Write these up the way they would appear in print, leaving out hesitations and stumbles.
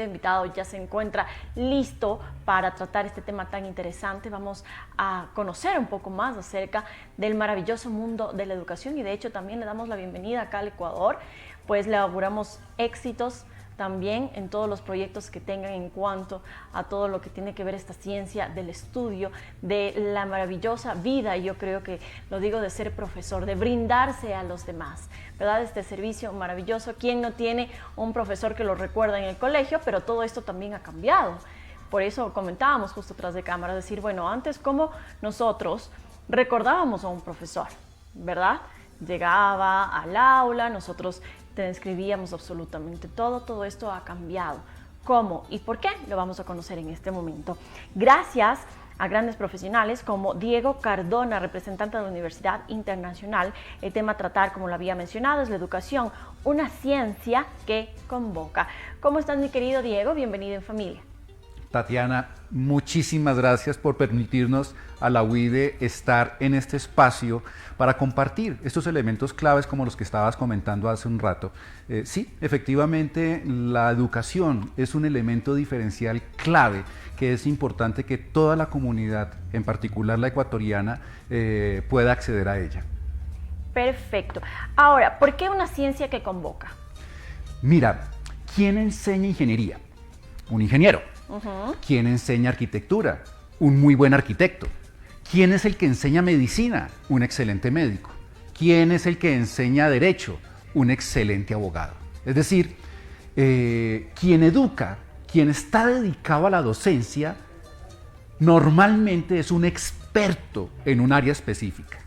invitado ya se encuentra listo para tratar este tema tan interesante. Vamos a conocer un poco más acerca del maravilloso mundo de la educación y de hecho también le damos la bienvenida acá al Ecuador, pues le auguramos éxitos también en todos los proyectos que tengan en cuanto a todo lo que tiene que ver esta ciencia del estudio, de la maravillosa vida, y yo creo que lo digo de ser profesor, de brindarse a los demás, ¿verdad? Este servicio maravilloso. ¿Quién no tiene un profesor que lo recuerda en el colegio? Pero todo esto también ha cambiado. Por eso comentábamos justo tras de cámara, decir, bueno, antes cómo nosotros recordábamos a un profesor, ¿verdad? Llegaba al aula, nosotros te escribíamos absolutamente todo esto ha cambiado. ¿Cómo y por qué? Lo vamos a conocer en este momento. Gracias a grandes profesionales como Diego Cardona, representante de la Universidad Internacional. El tema a tratar, como lo había mencionado, es la educación, una ciencia que convoca. ¿Cómo estás, mi querido Diego? Bienvenido en familia. Tatiana, muchísimas gracias por permitirnos a la UIDE estar en este espacio para compartir estos elementos claves como los que estabas comentando hace un rato. Sí, efectivamente, la educación es un elemento diferencial clave que es importante que toda la comunidad, en particular la ecuatoriana, pueda acceder a ella. Perfecto. Ahora, ¿por qué una ciencia que convoca? Mira, ¿quién enseña ingeniería? Un ingeniero. ¿Quién enseña arquitectura? Un muy buen arquitecto. ¿Quién es el que enseña medicina? Un excelente médico. ¿Quién es el que enseña derecho? Un excelente abogado. Es decir, quien educa, quien está dedicado a la docencia, normalmente es un experto en un área específica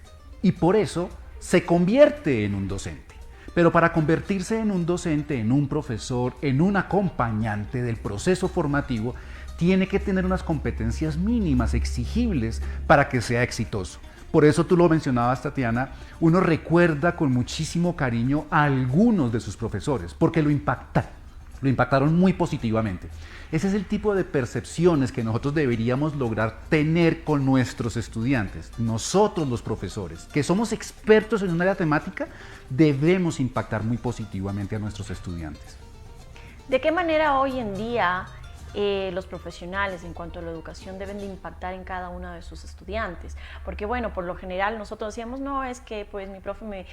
y por eso se convierte en un docente. Pero para convertirse en un docente, en un profesor, en un acompañante del proceso formativo, tiene que tener unas competencias mínimas exigibles para que sea exitoso. Por eso tú lo mencionabas, Tatiana, uno recuerda con muchísimo cariño a algunos de sus profesores, porque lo impactaron muy positivamente. Ese es el tipo de percepciones que nosotros deberíamos lograr tener con nuestros estudiantes. Nosotros los profesores, que somos expertos en un área temática, debemos impactar muy positivamente a nuestros estudiantes. ¿De qué manera hoy en día los profesionales en cuanto a la educación deben de impactar en cada uno de sus estudiantes? Porque bueno, por lo general nosotros decíamos, no, es que pues mi profe me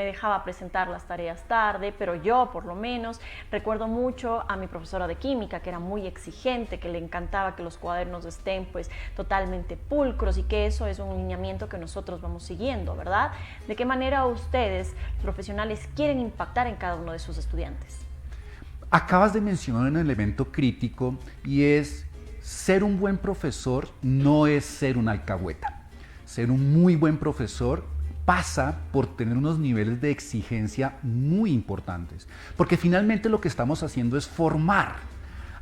dejaba presentar las tareas tarde, pero yo por lo menos recuerdo mucho a mi profesora de química, que era muy exigente, que le encantaba que los cuadernos estén pues totalmente pulcros y que eso es un lineamiento que nosotros vamos siguiendo, ¿verdad? ¿De qué manera ustedes, profesionales, quieren impactar en cada uno de sus estudiantes? Acabas de mencionar un elemento crítico y es ser un buen profesor no es ser un alcahueta. Ser un muy buen profesor pasa por tener unos niveles de exigencia muy importantes, porque finalmente lo que estamos haciendo es formar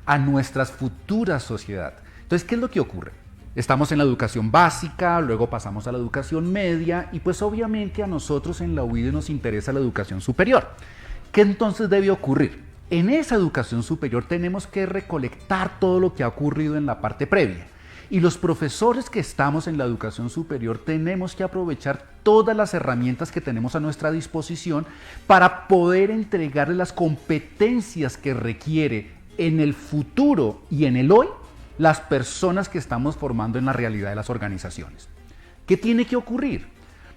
a nuestra futura sociedad. Entonces, ¿qué es lo que ocurre? Estamos en la educación básica, luego pasamos a la educación media y pues obviamente a nosotros en la UIDE nos interesa la educación superior. ¿Qué entonces debe ocurrir? En esa educación superior tenemos que recolectar todo lo que ha ocurrido en la parte previa. Y los profesores que estamos en la educación superior tenemos que aprovechar todas las herramientas que tenemos a nuestra disposición para poder entregarle las competencias que requiere en el futuro y en el hoy las personas que estamos formando en la realidad de las organizaciones. ¿Qué tiene que ocurrir?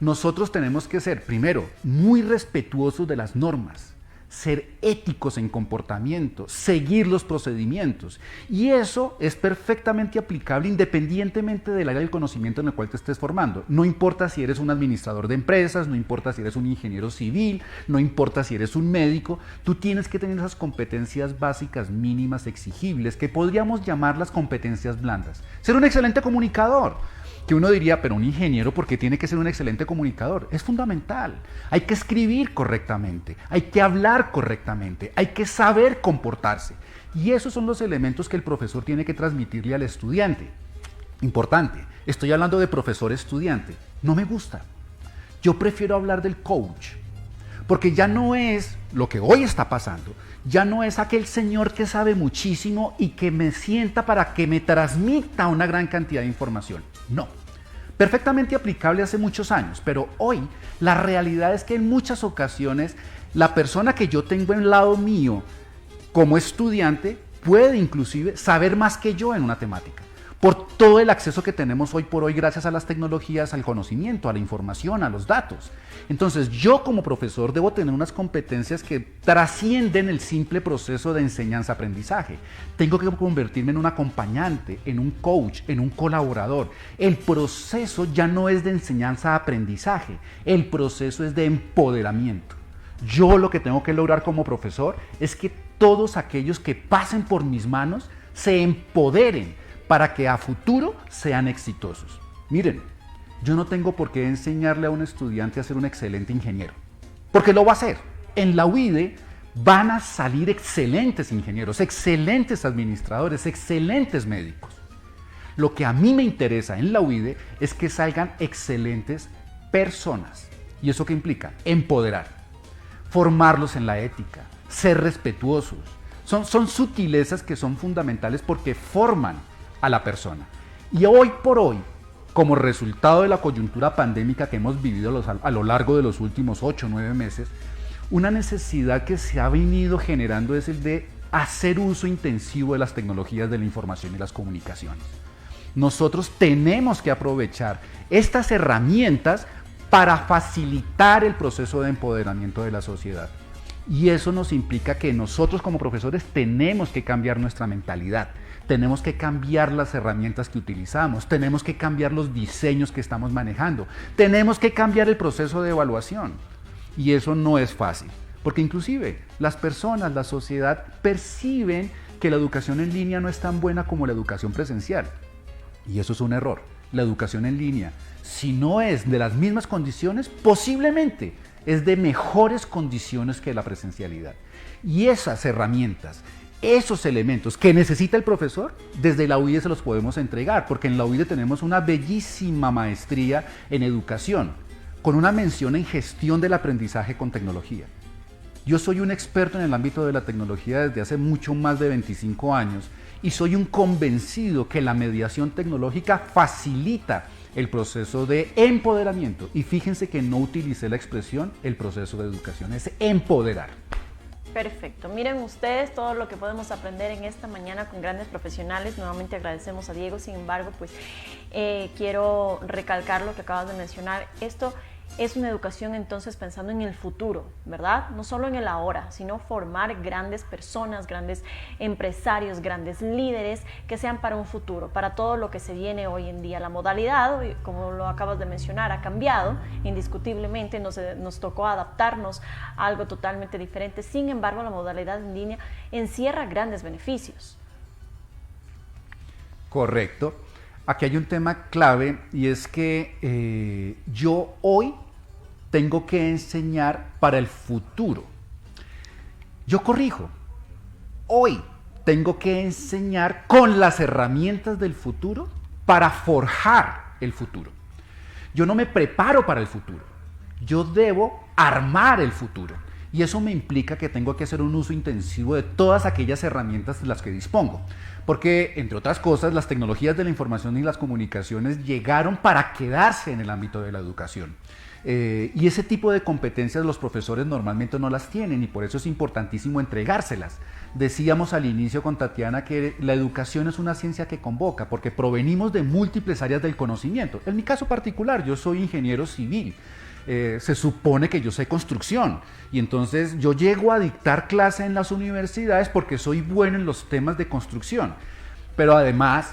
Nosotros tenemos que ser, primero, muy respetuosos de las normas, ser éticos en comportamiento, seguir los procedimientos. Y eso es perfectamente aplicable independientemente del área del conocimiento en el cual te estés formando. No importa si eres un administrador de empresas, no importa si eres un ingeniero civil, no importa si eres un médico, tú tienes que tener esas competencias básicas mínimas exigibles que podríamos llamar las competencias blandas. Ser un excelente comunicador. Que uno diría, pero un ingeniero, ¿por qué tiene que ser un excelente comunicador? Es fundamental. Hay que escribir correctamente, hay que hablar correctamente, hay que saber comportarse. Y esos son los elementos que el profesor tiene que transmitirle al estudiante. Importante, estoy hablando de profesor-estudiante. No me gusta. Yo prefiero hablar del coach, porque ya no es lo que hoy está pasando, ya no es aquel señor que sabe muchísimo y que me sienta para que me transmita una gran cantidad de información. No, perfectamente aplicable hace muchos años, pero hoy la realidad es que en muchas ocasiones la persona que yo tengo en lado mío como estudiante puede inclusive saber más que yo en una temática, por todo el acceso que tenemos hoy por hoy gracias a las tecnologías, al conocimiento, a la información, a los datos. Entonces yo como profesor debo tener unas competencias que trascienden el simple proceso de enseñanza-aprendizaje. Tengo que convertirme en un acompañante, en un coach, en un colaborador. El proceso ya no es de enseñanza-aprendizaje, el proceso es de empoderamiento. Yo lo que tengo que lograr como profesor es que todos aquellos que pasen por mis manos se empoderen para que a futuro sean exitosos. Miren, yo no tengo por qué enseñarle a un estudiante a ser un excelente ingeniero, porque lo va a hacer. En la UIDE van a salir excelentes ingenieros, excelentes administradores, excelentes médicos. Lo que a mí me interesa en la UIDE es que salgan excelentes personas. ¿Y eso qué implica? Empoderar, formarlos en la ética, ser respetuosos. Son sutilezas que son fundamentales porque forman a la persona. Y hoy por hoy, como resultado de la coyuntura pandémica que hemos vivido a lo largo de los últimos 8 o 9 meses, una necesidad que se ha venido generando es el de hacer uso intensivo de las tecnologías de la información y las comunicaciones. Nosotros tenemos que aprovechar estas herramientas para facilitar el proceso de empoderamiento de la sociedad. Y eso nos implica que nosotros como profesores tenemos que cambiar nuestra mentalidad. Tenemos que cambiar las herramientas que utilizamos, tenemos que cambiar los diseños que estamos manejando, tenemos que cambiar el proceso de evaluación. Y eso no es fácil, porque inclusive las personas, la sociedad perciben que la educación en línea no es tan buena como la educación presencial. Y eso es un error. La educación en línea, si no es de las mismas condiciones, posiblemente es de mejores condiciones que la presencialidad. Y esas herramientas, esos elementos que necesita el profesor, desde la UIDE se los podemos entregar, porque en la UIDE tenemos una bellísima maestría en educación, con una mención en gestión del aprendizaje con tecnología. Yo soy un experto en el ámbito de la tecnología desde hace mucho más de 25 años y soy un convencido que la mediación tecnológica facilita el proceso de empoderamiento. Y fíjense que no utilicé la expresión el proceso de educación, es empoderar. Perfecto. Miren ustedes todo lo que podemos aprender en esta mañana con grandes profesionales. Nuevamente agradecemos a Diego. Sin embargo, pues quiero recalcar lo que acabas de mencionar. Esto es una educación entonces pensando en el futuro, ¿verdad? No solo en el ahora, sino formar grandes personas, grandes empresarios, grandes líderes que sean para un futuro, para todo lo que se viene hoy en día. La modalidad, como lo acabas de mencionar, ha cambiado indiscutiblemente, nos tocó adaptarnos a algo totalmente diferente. Sin embargo, la modalidad en línea encierra grandes beneficios. Correcto. Aquí hay un tema clave y es que yo hoy tengo que enseñar para el futuro. Yo corrijo. Hoy tengo que enseñar con las herramientas del futuro para forjar el futuro. Yo no me preparo para el futuro. Yo debo armar el futuro. Y eso me implica que tengo que hacer un uso intensivo de todas aquellas herramientas de las que dispongo. Porque, entre otras cosas, las tecnologías de la información y las comunicaciones llegaron para quedarse en el ámbito de la educación. Y ese tipo de competencias los profesores normalmente no las tienen y por eso es importantísimo entregárselas. Decíamos al inicio con Tatiana que la educación es una ciencia que convoca porque provenimos de múltiples áreas del conocimiento. En mi caso particular, yo soy ingeniero civil. Se supone que yo sé construcción y entonces yo llego a dictar clase en las universidades porque soy bueno en los temas de construcción, pero además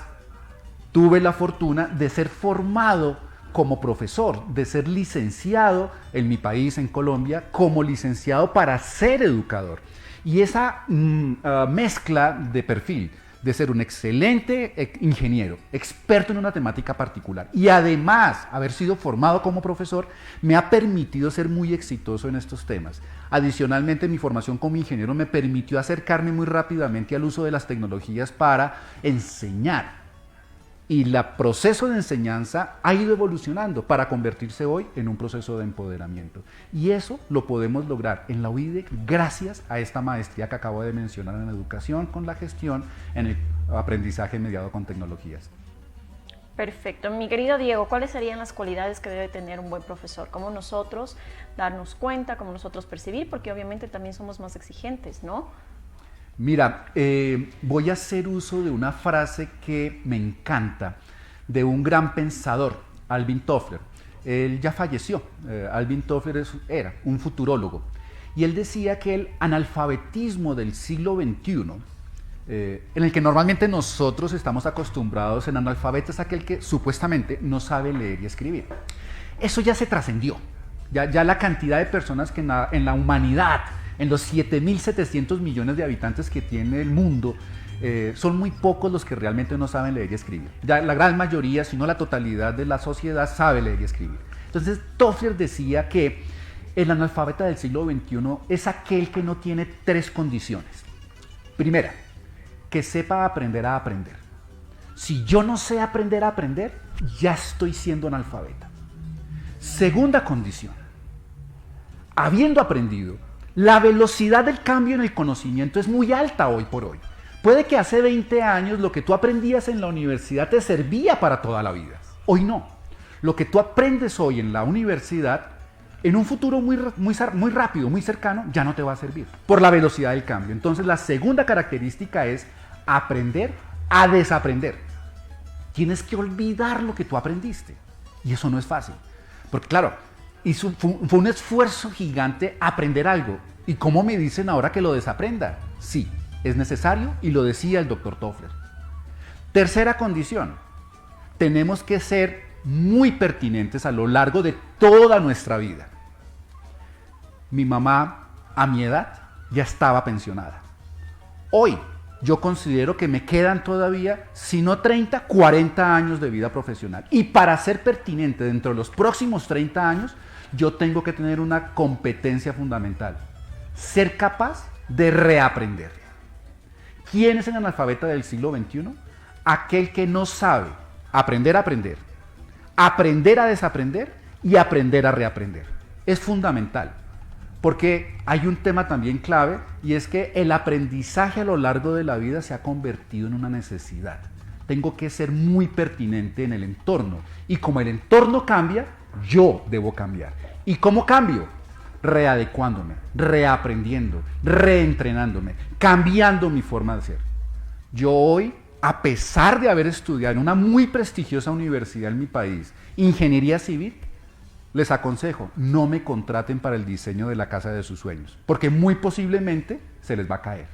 tuve la fortuna de ser formado como profesor, de ser licenciado en mi país, en Colombia, como licenciado para ser educador. Y esa mezcla de perfil de ser un excelente ingeniero, experto en una temática particular y además haber sido formado como profesor, me ha permitido ser muy exitoso en estos temas. Adicionalmente, mi formación como ingeniero me permitió acercarme muy rápidamente al uso de las tecnologías para enseñar. Y el proceso de enseñanza ha ido evolucionando para convertirse hoy en un proceso de empoderamiento. Y eso lo podemos lograr en la UIDE gracias a esta maestría que acabo de mencionar en educación con la gestión, en el aprendizaje mediado con tecnologías. Perfecto. Mi querido Diego, ¿cuáles serían las cualidades que debe tener un buen profesor? ¿Cómo nosotros darnos cuenta, cómo nosotros percibir? Porque obviamente también somos más exigentes, ¿no? Mira, voy a hacer uso de una frase que me encanta, de un gran pensador, Alvin Toffler. Él ya falleció. Alvin Toffler era un futurólogo. Y él decía que el analfabetismo del siglo XXI, en el que normalmente nosotros estamos acostumbrados, en analfabeto es aquel que supuestamente no sabe leer y escribir. Eso ya se trascendió. Ya la cantidad de personas que en la humanidad, en los 7.700 millones de habitantes que tiene el mundo, son muy pocos los que realmente no saben leer y escribir. Ya la gran mayoría, si no la totalidad de la sociedad, sabe leer y escribir. Entonces, Toffler decía que el analfabeta del siglo XXI es aquel que no tiene 3 condiciones. Primera, que sepa aprender a aprender. Si yo no sé aprender a aprender, ya estoy siendo analfabeta. Segunda condición, habiendo aprendido, la velocidad del cambio en el conocimiento es muy alta hoy por hoy. Puede que hace 20 años lo que tú aprendías en la universidad te servía para toda la vida. Hoy no. Lo que tú aprendes hoy en la universidad, en un futuro muy rápido, muy cercano, ya no te va a servir por la velocidad del cambio. Entonces, la segunda característica es aprender a desaprender. Tienes que olvidar lo que tú aprendiste. Y eso no es fácil. Porque claro, fue un esfuerzo gigante aprender algo. ¿Y cómo me dicen ahora que lo desaprenda? Sí, es necesario y lo decía el doctor Toffler. Tercera condición, tenemos que ser muy pertinentes a lo largo de toda nuestra vida. Mi mamá, a mi edad, ya estaba pensionada. Hoy, yo considero que me quedan todavía, si no 30, 40 años de vida profesional. Y para ser pertinente dentro de los próximos 30 años, yo tengo que tener una competencia fundamental. Ser capaz de reaprender. ¿Quién es el analfabeta del siglo XXI? Aquel que no sabe aprender a aprender, aprender a desaprender y aprender a reaprender. Es fundamental. Porque hay un tema también clave y es que el aprendizaje a lo largo de la vida se ha convertido en una necesidad. Tengo que ser muy pertinente en el entorno y como el entorno cambia, yo debo cambiar. ¿Y cómo cambio? Readecuándome, reaprendiendo, reentrenándome, cambiando mi forma de ser. Yo hoy, a pesar de haber estudiado en una muy prestigiosa universidad en mi país, ingeniería civil, les aconsejo, no me contraten para el diseño de la casa de sus sueños, porque muy posiblemente se les va a caer.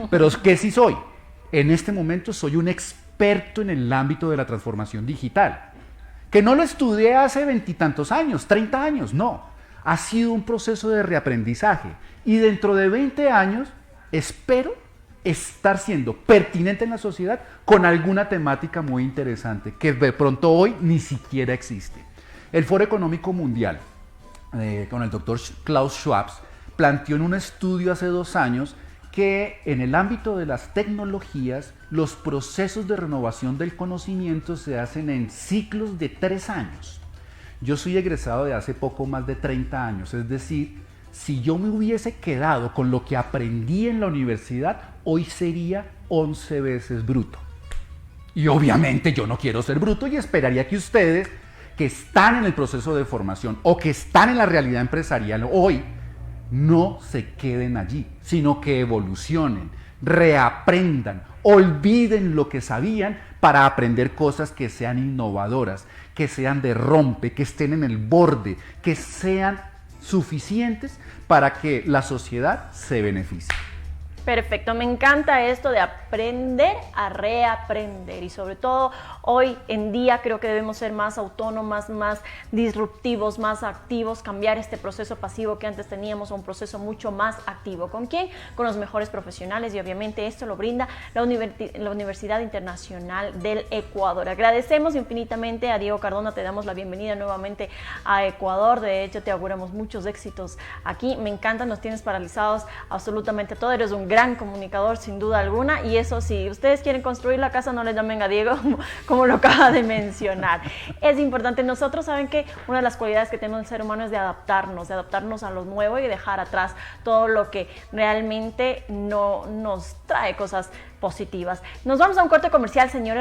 Pero ¿qué sí soy? En este momento soy un experto en el ámbito de la transformación digital, que no lo estudié hace 20 y tantos años, 30 años, no. Ha sido un proceso de reaprendizaje y dentro de 20 años espero estar siendo pertinente en la sociedad con alguna temática muy interesante que de pronto hoy ni siquiera existe. El Foro Económico Mundial, con el doctor Klaus Schwab, planteó en un estudio hace 2 años que en el ámbito de las tecnologías, los procesos de renovación del conocimiento se hacen en ciclos de 3 años. Yo soy egresado de hace poco más de 30 años, es decir, si yo me hubiese quedado con lo que aprendí en la universidad, hoy sería 11 veces bruto. Y obviamente yo no quiero ser bruto y esperaría que ustedes que están en el proceso de formación o que están en la realidad empresarial hoy, no se queden allí, sino que evolucionen, reaprendan, olviden lo que sabían para aprender cosas que sean innovadoras, que sean de rompe, que estén en el borde, que sean suficientes para que la sociedad se beneficie. Perfecto, me encanta esto de aprender a reaprender y sobre todo hoy en día creo que debemos ser más autónomos, más disruptivos, más activos, cambiar este proceso pasivo que antes teníamos a un proceso mucho más activo. ¿Con quién? Con los mejores profesionales y obviamente esto lo brinda la Universidad Internacional del Ecuador. Agradecemos infinitamente a Diego Cardona, te damos la bienvenida nuevamente a Ecuador, de hecho te auguramos muchos éxitos aquí, me encanta, nos tienes paralizados absolutamente todo, eres un gran comunicador sin duda alguna y eso si ustedes quieren construir la casa no le llamen a Diego como lo acaba de mencionar. Es importante, nosotros saben que una de las cualidades que tenemos el ser humano es de adaptarnos a lo nuevo y dejar atrás todo lo que realmente no nos trae cosas positivas. Nos vamos a un corte comercial, señores.